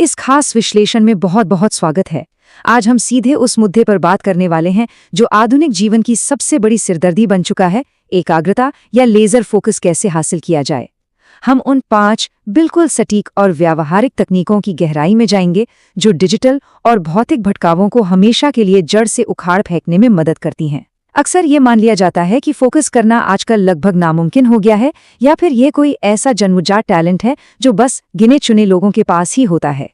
इस खास विश्लेषण में बहुत बहुत स्वागत है। आज हम सीधे उस मुद्दे पर बात करने वाले हैं जो आधुनिक जीवन की सबसे बड़ी सिरदर्दी बन चुका है, एकाग्रता या लेजर फोकस कैसे हासिल किया जाए। हम उन 5 बिल्कुल सटीक और व्यावहारिक तकनीकों की गहराई में जाएंगे जो डिजिटल और भौतिक भटकावों को हमेशा के लिए जड़ से उखाड़ फेंकने में मदद करती हैं। अक्सर ये मान लिया जाता है कि फोकस करना आजकल लगभग नामुमकिन हो गया है, या फिर ये कोई ऐसा जन्मजात टैलेंट है जो बस गिने चुने लोगों के पास ही होता है।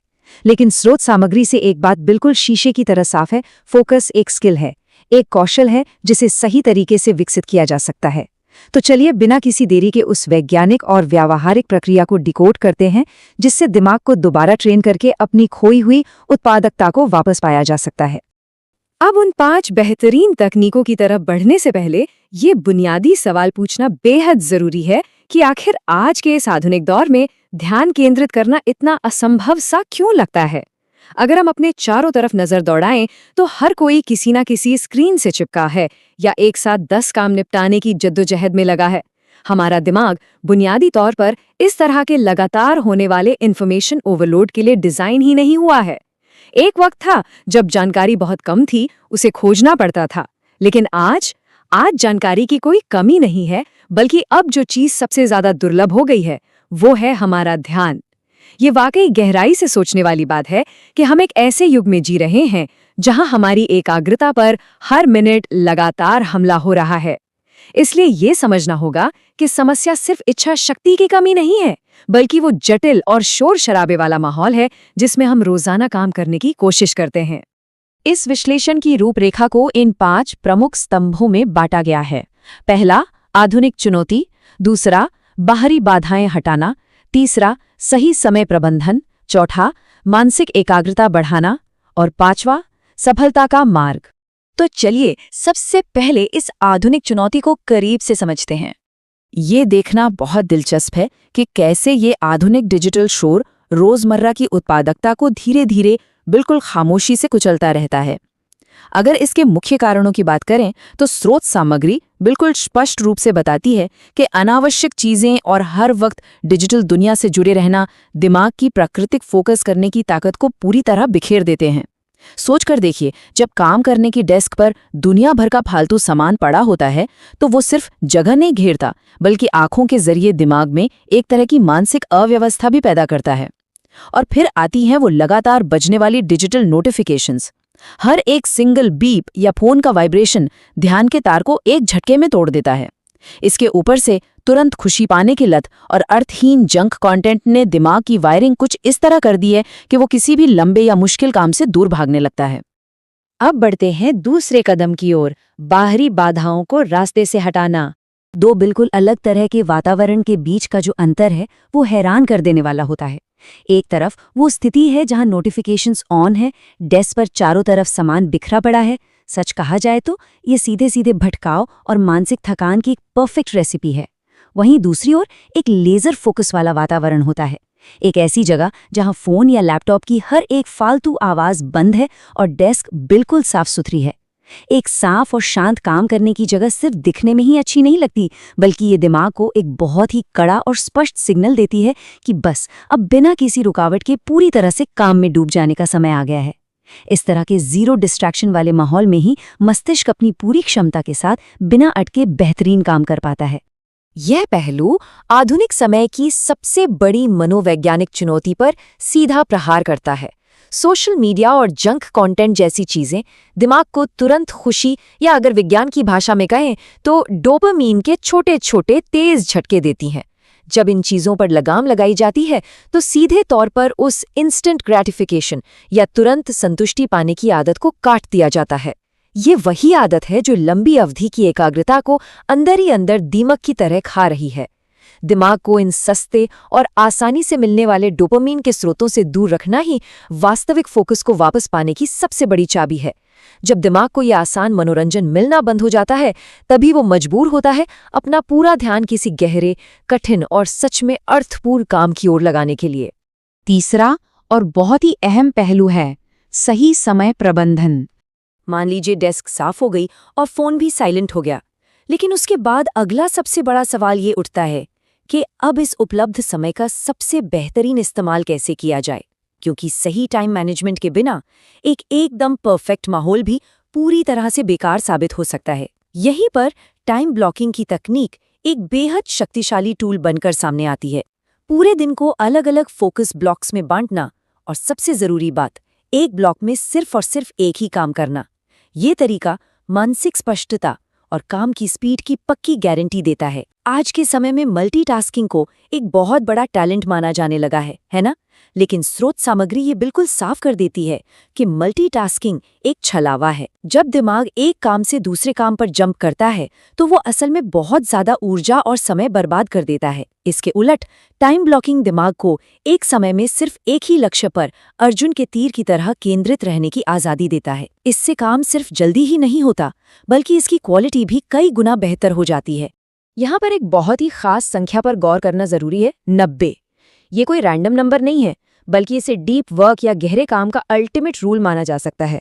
लेकिन स्रोत सामग्री से एक बात बिल्कुल शीशे की तरह साफ है, फोकस एक स्किल है, एक कौशल है जिसे सही तरीके से विकसित किया जा सकता है। तो चलिए बिना किसी देरी के उस वैज्ञानिक और व्यावहारिक प्रक्रिया को डिकोड करते हैं जिससे दिमाग को दोबारा ट्रेन करके अपनी खोई हुई उत्पादकता को वापस पाया जा सकता है। अब उन 5 बेहतरीन तकनीकों की तरफ बढ़ने से पहले ये बुनियादी सवाल पूछना बेहद जरूरी है कि आखिर आज के इस आधुनिक दौर में ध्यान केंद्रित करना इतना असंभव सा क्यों लगता है। अगर हम अपने चारों तरफ नजर दौड़ाएं तो हर कोई किसी ना किसी स्क्रीन से चिपका है या एक साथ 10 काम निपटाने की जद्दोजहद में लगा है। हमारा दिमाग बुनियादी तौर पर इस तरह के लगातार होने वाले इंफॉर्मेशन ओवरलोड के लिए डिजाइन ही नहीं हुआ है। एक वक्त था जब जानकारी बहुत कम थी, उसे खोजना पड़ता था, लेकिन आज जानकारी की कोई कमी नहीं है, बल्कि अब जो चीज सबसे ज्यादा दुर्लभ हो गई है वो है हमारा ध्यान। ये वाकई गहराई से सोचने वाली बात है कि हम एक ऐसे युग में जी रहे हैं जहां हमारी एकाग्रता पर हर मिनट लगातार हमला हो रहा है। इसलिए ये समझना होगा कि समस्या सिर्फ इच्छा शक्ति की कमी नहीं है, बल्कि वो जटिल और शोर शराबे वाला माहौल है जिसमें हम रोजाना काम करने की कोशिश करते हैं। इस विश्लेषण की रूपरेखा को इन 5 प्रमुख स्तंभों में बांटा गया है। पहला, आधुनिक चुनौती। दूसरा, बाहरी बाधाएं हटाना। तीसरा, सही समय प्रबंधन। चौथा, मानसिक एकाग्रता बढ़ाना। और 5वां, सफलता का मार्ग। तो चलिए सबसे पहले इस आधुनिक चुनौती को करीब से समझते हैं। ये देखना बहुत दिलचस्प है कि कैसे ये आधुनिक डिजिटल शोर रोजमर्रा की उत्पादकता को धीरे धीरे बिल्कुल खामोशी से कुचलता रहता है। अगर इसके मुख्य कारणों की बात करें तो स्रोत सामग्री बिल्कुल स्पष्ट रूप से बताती है कि अनावश्यक चीजें और हर वक्त डिजिटल दुनिया से जुड़े रहना दिमाग की प्राकृतिक फोकस करने की ताकत को पूरी तरह बिखेर देते हैं। सोचकर देखिए, जब काम करने की डेस्क पर दुनिया भर का फालतू सामान पड़ा होता है तो वो सिर्फ जगह नहीं घेरता, बल्कि आंखों के जरिए दिमाग में एक तरह की मानसिक अव्यवस्था भी पैदा करता है। और फिर आती हैं वो लगातार बजने वाली डिजिटल नोटिफिकेशंस। हर एक सिंगल बीप या फोन का वाइब्रेशन ध्यान के तार को एक झटके में तोड़ देता है। इसके ऊपर से तुरंत खुशी पाने की लत और अर्थहीन जंक कंटेंट ने दिमाग की वायरिंग कुछ इस तरह कर दी है कि वो किसी भी लंबे या मुश्किल काम से दूर भागने लगता है। अब बढ़ते हैं दूसरे कदम की ओर, बाहरी बाधाओं को रास्ते से हटाना। 2 बिल्कुल अलग तरह के वातावरण के बीच का जो अंतर है वो हैरान कर देने वाला होता है। एक तरफ वो स्थिति है जहां नोटिफिकेशंस ऑन है, डेस्क पर चारों तरफ सामान बिखरा पड़ा है। सच कहा जाए तो ये सीधे सीधे भटकाव और मानसिक थकान की एक परफेक्ट रेसिपी है। वहीं दूसरी ओर एक लेजर फोकस वाला वातावरण होता है, एक ऐसी जगह जहां फोन या लैपटॉप की हर एक फालतू आवाज बंद है और डेस्क बिल्कुल साफ सुथरी है। एक साफ और शांत काम करने की जगह सिर्फ दिखने में ही अच्छी नहीं लगती, बल्कि ये दिमाग को एक बहुत ही कड़ा और स्पष्ट सिग्नल देती है कि बस अब बिना किसी रुकावट के पूरी तरह से काम में डूब जाने का समय आ गया है। इस तरह के जीरो डिस्ट्रैक्शन वाले माहौल में ही मस्तिष्क अपनी पूरी क्षमता के साथ बिना अटके बेहतरीन काम कर पाता है। यह पहलू आधुनिक समय की सबसे बड़ी मनोवैज्ञानिक चुनौती पर सीधा प्रहार करता है। सोशल मीडिया और जंक कंटेंट जैसी चीजें दिमाग को तुरंत खुशी, या अगर विज्ञान की भाषा में कहें तो डोपामीन के छोटे छोटे तेज झटके देती हैं। जब इन चीजों पर लगाम लगाई जाती है तो सीधे तौर पर उस इंस्टेंट ग्रेटिफिकेशन या तुरंत संतुष्टि पाने की आदत को काट दिया जाता है। ये वही आदत है जो लंबी अवधि की एकाग्रता को अंदर ही अंदर दीमक की तरह खा रही है। दिमाग को इन सस्ते और आसानी से मिलने वाले डोपामीन के स्रोतों से दूर रखना ही वास्तविक फोकस को वापस पाने की सबसे बड़ी चाबी है। जब दिमाग को यह आसान मनोरंजन मिलना बंद हो जाता है, तभी वो मजबूर होता है अपना पूरा ध्यान किसी गहरे, कठिन और सच में अर्थपूर्ण काम की ओर लगाने के लिए। तीसरा और बहुत ही अहम पहलू है सही समय प्रबंधन। मान लीजिए डेस्क साफ हो गई और फोन भी साइलेंट हो गया, लेकिन उसके बाद अगला सबसे बड़ा सवाल ये उठता है कि अब इस उपलब्ध समय का सबसे बेहतरीन इस्तेमाल कैसे किया जाए। क्योंकि सही टाइम मैनेजमेंट के बिना एक एकदम परफेक्ट माहौल भी पूरी तरह से बेकार साबित हो सकता है। यहीं पर टाइम ब्लॉकिंग की तकनीक एक बेहद शक्तिशाली टूल बनकर सामने आती है। पूरे दिन को अलग अलग फोकस ब्लॉक्स में बांटना और सबसे जरूरी बात, एक ब्लॉक में सिर्फ और सिर्फ एक ही काम करना। ये तरीका मानसिक स्पष्टता और काम की स्पीड की पक्की गारंटी देता है। आज के समय में मल्टीटास्किंग को एक बहुत बड़ा टैलेंट माना जाने लगा है ना? लेकिन स्रोत सामग्री ये बिल्कुल साफ कर देती है कि मल्टीटास्किंग एक छलावा है। जब दिमाग एक काम से दूसरे काम पर जंप करता है तो वो असल में बहुत ज्यादा ऊर्जा और समय बर्बाद कर देता है। इसके उलट टाइम ब्लॉकिंग दिमाग को एक समय में सिर्फ एक ही लक्ष्य पर अर्जुन के तीर की तरह केंद्रित रहने की आजादी देता है। इससे काम सिर्फ जल्दी ही नहीं होता, बल्कि इसकी क्वालिटी भी कई गुना बेहतर हो जाती है। यहाँ पर एक बहुत ही खास संख्या पर गौर करना जरूरी है, 90। ये कोई रैंडम नंबर नहीं है, बल्कि इसे डीप वर्क या गहरे काम का अल्टीमेट रूल माना जा सकता है।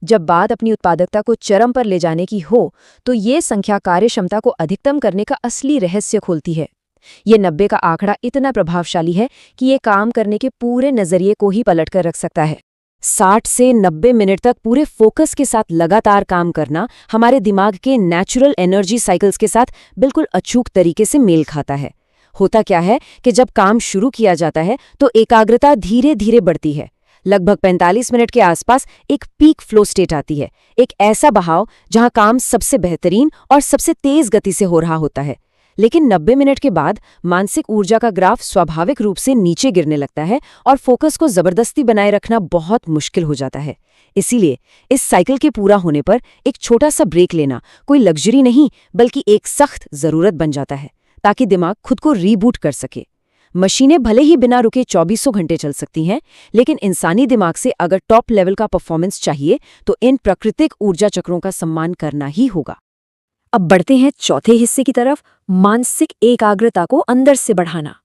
जब बात अपनी उत्पादकता को चरम पर ले जाने की हो, तो ये संख्या कार्य क्षमता को अधिकतम करने का असली रहस्य खोलती है। ये 90 का आंकड़ा इतना प्रभावशाली है कि ये काम करने के पूरे नजरिए को ही पलट कर रख सकता है। 60 से 90 मिनट तक पूरे फोकस के साथ लगातार काम करना हमारे दिमाग के नेचुरल एनर्जी साइकिल्स के साथ बिल्कुल अचूक तरीके से मेल खाता है। होता क्या है कि जब काम शुरू किया जाता है तो एकाग्रता धीरे धीरे बढ़ती है। लगभग 45 मिनट के आसपास एक पीक फ्लो स्टेट आती है, एक ऐसा बहाव जहां काम सबसे बेहतरीन और सबसे तेज गति से हो रहा होता है। लेकिन 90 मिनट के बाद मानसिक ऊर्जा का ग्राफ स्वाभाविक रूप से नीचे गिरने लगता है और फोकस को जबरदस्ती बनाए रखना बहुत मुश्किल हो जाता है। इसीलिए इस साइकिल के पूरा होने पर एक छोटा सा ब्रेक लेना कोई लग्जरी नहीं, बल्कि एक सख्त जरूरत बन जाता है, ताकि दिमाग खुद को रीबूट कर सके। मशीनें भले ही बिना रुके 2400 घंटे चल सकती हैं, लेकिन इंसानी दिमाग से अगर टॉप लेवल का परफॉर्मेंस चाहिए तो इन प्राकृतिक ऊर्जा चक्रों का सम्मान करना ही होगा। अब बढ़ते हैं चौथे हिस्से की तरफ, मानसिक एकाग्रता को अंदर से बढ़ाना।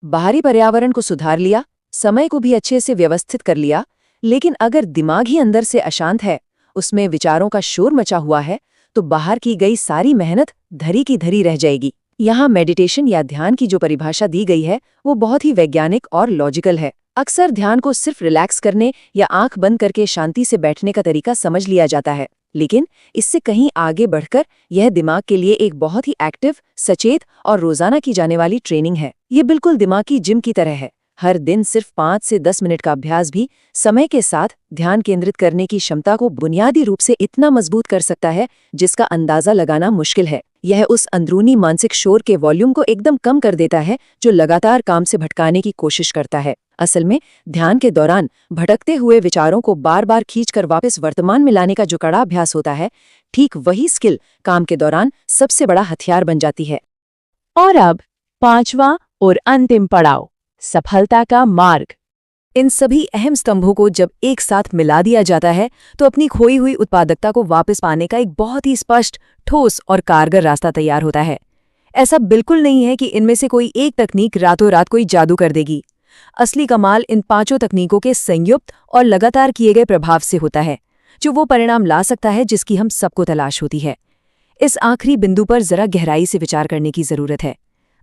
बाहरी पर्यावरण को सुधार लिया, समय को भी अच्छे से व्यवस्थित कर लिया, लेकिन अगर दिमाग ही अंदर से अशांत है, उसमें विचारों का शोर मचा हुआ है, तो बाहर की गई सारी मेहनत धरी की धरी रह जाएगी। यहाँ मेडिटेशन या ध्यान की जो परिभाषा दी गई है वो बहुत ही वैज्ञानिक और लॉजिकल है। अक्सर ध्यान को सिर्फ रिलैक्स करने या आंख बंद करके शांति से बैठने का तरीका समझ लिया जाता है, लेकिन इससे कहीं आगे बढ़कर यह दिमाग के लिए एक बहुत ही एक्टिव, सचेत और रोजाना की जाने वाली ट्रेनिंग है। ये बिल्कुल दिमाग की जिम की तरह है। हर दिन सिर्फ 5 से 10 मिनट का अभ्यास भी समय के साथ ध्यान केंद्रित करने की क्षमता को बुनियादी रूप से इतना मजबूत कर सकता है जिसका अंदाजा लगाना मुश्किल है। यह उस अंदरूनी मानसिक शोर के वॉल्यूम को एकदम कम कर देता है जो लगातार काम से भटकाने की कोशिश करता है। असल में ध्यान के दौरान भटकते हुए विचारों को बार बार खींचकर वापस वर्तमान में लाने का जो कड़ा अभ्यास होता है, ठीक वही स्किल काम के दौरान सबसे बड़ा हथियार बन जाती है। और अब 5वां और अंतिम पड़ाव, सफलता का मार्ग। इन सभी अहम स्तंभों को जब एक साथ मिला दिया जाता है तो अपनी खोई हुई उत्पादकता को वापस पाने का एक बहुत ही स्पष्ट, ठोस और कारगर रास्ता तैयार होता है। ऐसा बिल्कुल नहीं है कि इनमें से कोई एक तकनीक रातों रात कोई जादू कर देगी। असली कमाल इन 5 तकनीकों के संयुक्त और लगातार किए गए प्रभाव से होता है, जो वो परिणाम ला सकता है जिसकी हम सबको तलाश होती है। इस आखिरी बिंदु पर जरा गहराई से विचार करने की जरूरत है।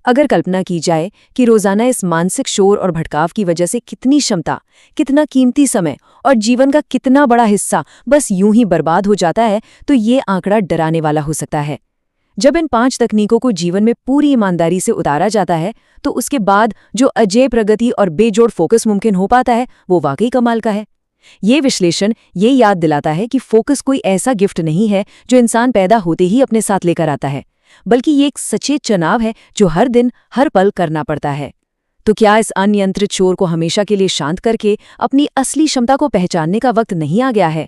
अगर कल्पना की जाए कि रोजाना इस मानसिक शोर और भटकाव की वजह से कितनी क्षमता, कितना कीमती समय और जीवन का कितना बड़ा हिस्सा बस यूं ही बर्बाद हो जाता है, तो ये आंकड़ा डराने वाला हो सकता है। जब इन 5 तकनीकों को जीवन में पूरी ईमानदारी से उतारा जाता है तो उसके बाद जो अजेय प्रगति और बेजोड़ फोकस मुमकिन हो पाता है वो वाकई कमाल का है। ये विश्लेषण ये याद दिलाता है कि फोकस कोई ऐसा गिफ्ट नहीं है जो इंसान पैदा होते ही अपने साथ लेकर आता है, बल्कि ये एक सचेत चुनाव है जो हर दिन हर पल करना पड़ता है। तो क्या इस अनियंत्रित शोर को हमेशा के लिए शांत करके अपनी असली क्षमता को पहचानने का वक्त नहीं आ गया है?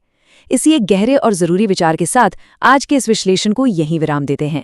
इसी एक गहरे और जरूरी विचार के साथ आज के इस विश्लेषण को यहीं विराम देते हैं।